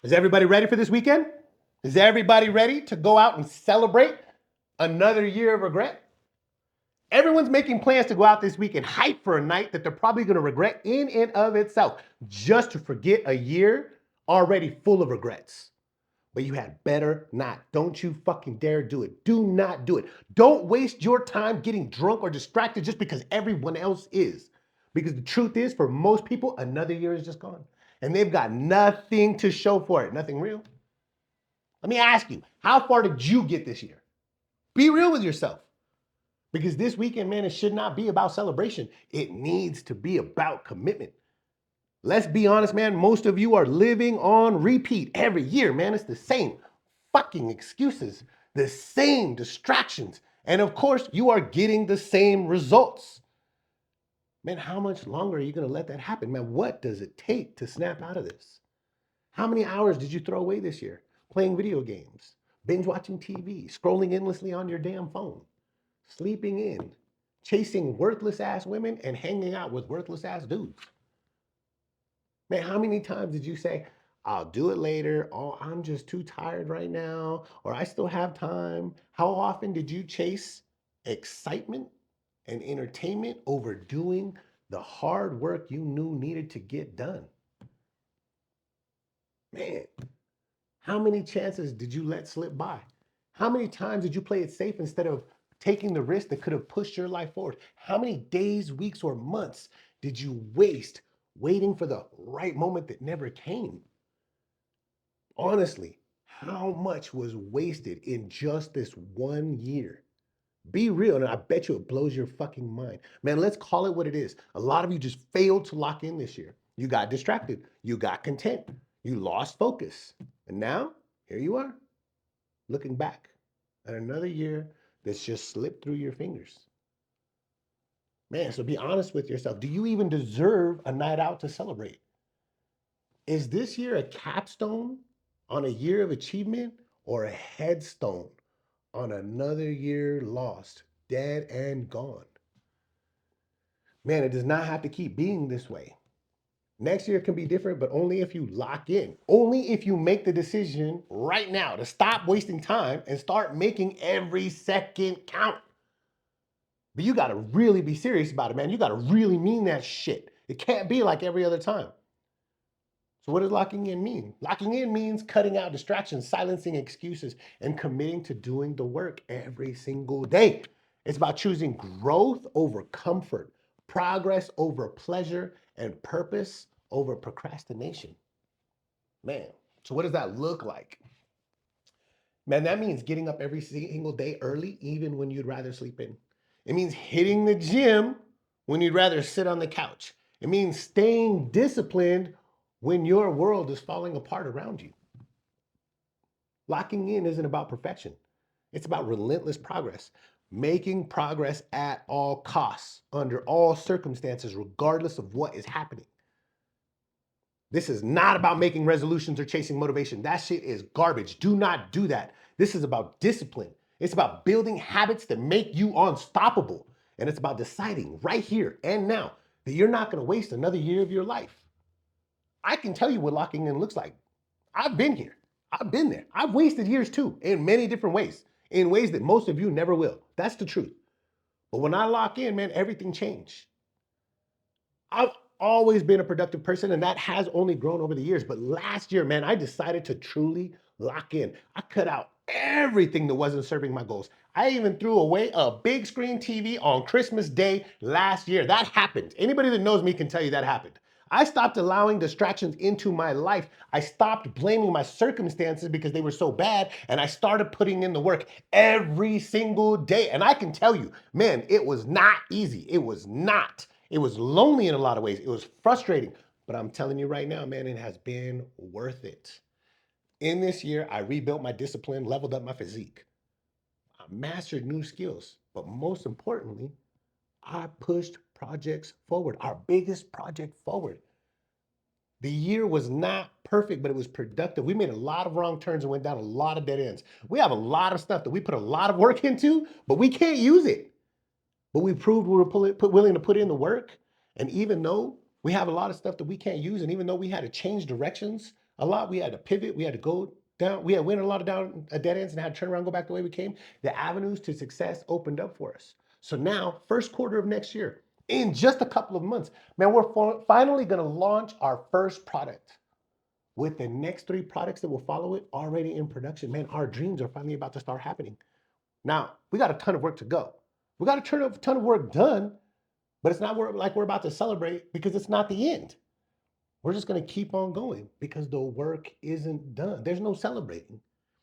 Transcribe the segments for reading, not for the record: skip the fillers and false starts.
Is everybody ready for this weekend? Is everybody ready to go out and celebrate another year of regret? Everyone's making plans to go out this weekend, hype for a night that they're probably going to regret in and of itself, just to forget a year already full of regrets. But you had better not. Don't you fucking dare do it. Do not do it. Don't waste your time getting drunk or distracted just because everyone else is. Because the truth is, for most people, another year is just gone. And they've got nothing to show for it, nothing real. Let me ask you, how far did you get this year? Be real with yourself. Because this weekend, man, it should not be about celebration. It needs to be about commitment. Let's be honest, man. Most of you are living on repeat every year, man. It's the same fucking excuses, the same distractions. And of course, you are getting the same results. Man, how much longer are you going to let that happen? Man, what does it take to snap out of this? How many hours did you throw away this year? Playing video games, binge watching TV, scrolling endlessly on your damn phone, sleeping in, chasing worthless ass women, and hanging out with worthless ass dudes. Man, how many times did you say, I'll do it later, oh, I'm just too tired right now, or I still have time? How often did you chase excitement and entertainment over doing the hard work you knew needed to get done? Man, how many chances did you let slip by? How many times did you play it safe instead of taking the risk that could have pushed your life forward? How many days, weeks, or months did you waste waiting for the right moment that never came? Honestly, how much was wasted in just this 1 year? Be real, and I bet you it blows your fucking mind. Man, let's call it what it is. A lot of you just failed to lock in this year. You got distracted. You got content. You lost focus. And now, here you are, looking back at another year that's just slipped through your fingers. Man, so be honest with yourself. Do you even deserve a night out to celebrate? Is this year a capstone on a year of achievement or a headstone on another year lost, dead and gone? Man, it does not have to keep being this way. Next year can be different, but only if you lock in. Only if you make the decision right now to stop wasting time and start making every second count. But you gotta really be serious about it, man. You gotta really mean that shit. It can't be like every other time. So, what does locking in mean? Locking in means cutting out distractions, silencing excuses, and committing to doing the work every single day. It's about choosing growth over comfort, progress over pleasure, and purpose over procrastination. Man, so what does that look like? Man, that means getting up every single day early, even when you'd rather sleep in. It means hitting the gym when you'd rather sit on the couch. It means staying disciplined when your world is falling apart around you. Locking in isn't about perfection, it's about relentless progress. Making progress at all costs, under all circumstances, regardless of what is happening. This is not about making resolutions or chasing motivation. That shit is garbage. Do not do that. This is about discipline. It's about building habits that make you unstoppable. And it's about deciding right here and now that you're not going to waste another year of your life. I can tell you what locking in looks like. I've been here. I've been there. I've wasted years too in many different ways, in ways that most of you never will. That's the truth. But when I lock in, man, everything changed. I've always been a productive person, and that has only grown over the years. But last year, man, I decided to truly lock in. I cut out everything that wasn't serving my goals. I even threw away a big screen TV on Christmas Day last year. That happened. Anybody that knows me can tell you that happened. I stopped allowing distractions into my life. I stopped blaming my circumstances because they were so bad, and I started putting in the work every single day. And I can tell you, man, it was not easy. It was not. It was lonely in a lot of ways. It was frustrating. But I'm telling you right now, man, it has been worth it. In this year, I rebuilt my discipline, leveled up my physique. I mastered new skills. But most importantly, I pushed projects forward, our biggest project forward. The year was not perfect, but it was productive. We made a lot of wrong turns and went down a lot of dead ends. We have a lot of stuff that we put a lot of work into, but we can't use it. But we proved we were willing to put in the work. And even though we have a lot of stuff that we can't use, and even though we had to change directions A lot, we had to pivot, we had to go down, we went a lot of down dead ends and had to turn around, go back the way we came. The avenues to success opened up for us. So now, first quarter of next year, in just a couple of months, man, we're finally gonna launch our first product with the next 3 products that will follow it already in production. Man, our dreams are finally about to start happening. Now, we got a ton of work to go. We got a ton of work done, but it's not like we're about to celebrate because it's not the end. We're just going to keep on going because the work isn't done. There's no celebrating.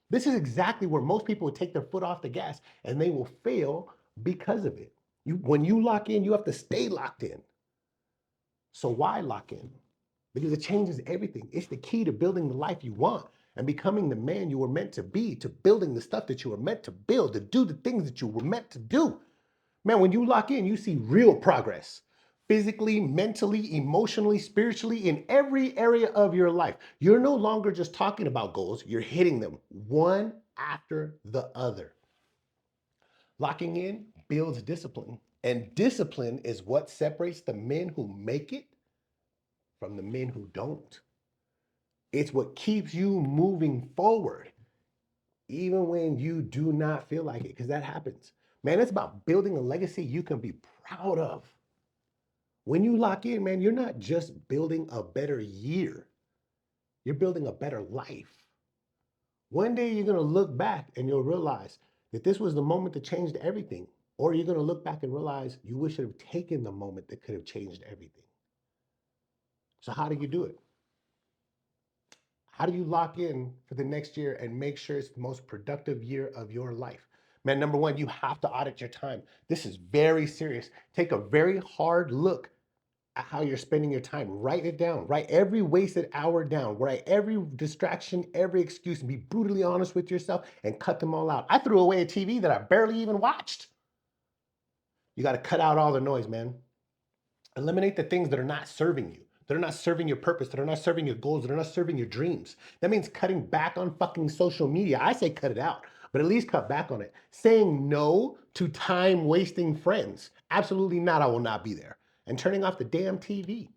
This is exactly where most people would take their foot off the gas and they will fail because of it. When you lock in, you have to stay locked in. So why lock in? Because it changes everything. It's the key to building the life you want and becoming the man you were meant to be, to building the stuff that you were meant to build, to do the things that you were meant to do. Man, when you lock in, you see real progress. Physically, mentally, emotionally, spiritually, in every area of your life. You're no longer just talking about goals, you're hitting them one after the other. Locking in builds discipline, and discipline is what separates the men who make it from the men who don't. It's what keeps you moving forward, even when you do not feel like it, because that happens. Man, it's about building a legacy you can be proud of. When you lock in, man, you're not just building a better year, you're building a better life. One day you're going to look back and you'll realize that this was the moment that changed everything. Or you're going to look back and realize you wish you had taken the moment that could have changed everything. So, how do you do it? How do you lock in for the next year and make sure it's the most productive year of your life? Man, number one, you have to audit your time. This is very serious. Take a very hard look at how you're spending your time. Write it down. Write every wasted hour down. Write every distraction, every excuse, and be brutally honest with yourself and cut them all out. I threw away a TV that I barely even watched. You got to cut out all the noise, man. Eliminate the things that are not serving you, that are not serving your purpose, that are not serving your goals, that are not serving your dreams. That means cutting back on fucking social media. I say cut it out, but at least cut back on it. Saying no to time wasting friends. Absolutely not. I will not be there. And turning off the damn TV.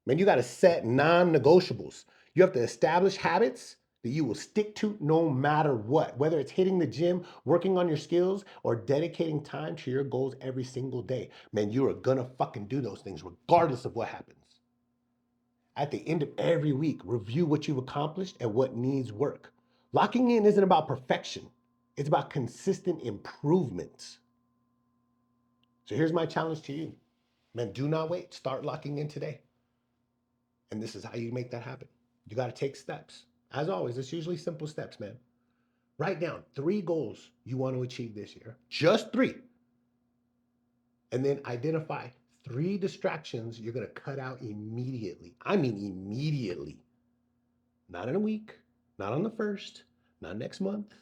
Man, you got to set non negotiables. You have to establish habits that you will stick to no matter what, whether it's hitting the gym, working on your skills, or dedicating time to your goals every single day. Man, you are gonna fucking do those things regardless of what happens. At the end of every week, review what you've accomplished and what needs work. Locking in isn't about perfection, it's about consistent improvements. So here's my challenge to you. Man, do not wait. Start locking in today. And this is how you make that happen. You got to take steps. As always, it's usually simple steps, man. Write down 3 goals you want to achieve this year, just 3. And then identify 3 distractions you're going to cut out immediately. I mean, immediately. Not in a week, not on the 1st, not next month,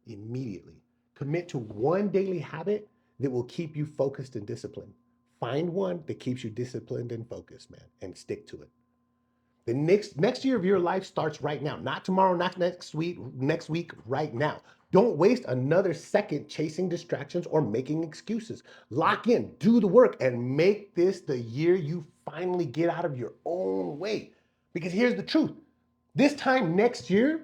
immediately. Commit to one daily habit that will keep you focused and disciplined. Find one that keeps you disciplined and focused, man, and stick to it. The next year of your life starts right now. Not tomorrow, not next week, right now. Don't waste another second chasing distractions or making excuses. Lock in, do the work, and make this the year you finally get out of your own way. Because here's the truth. This time next year,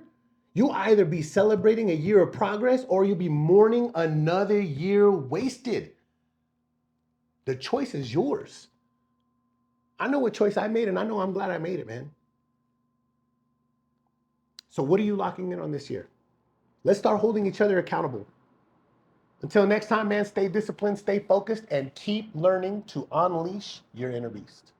you'll either be celebrating a year of progress or you'll be mourning another year wasted. The choice is yours. I know what choice I made, and I know I'm glad I made it, man. So what are you locking in on this year? Let's start holding each other accountable. Until next time, man, stay disciplined, stay focused, and keep learning to unleash your inner beast.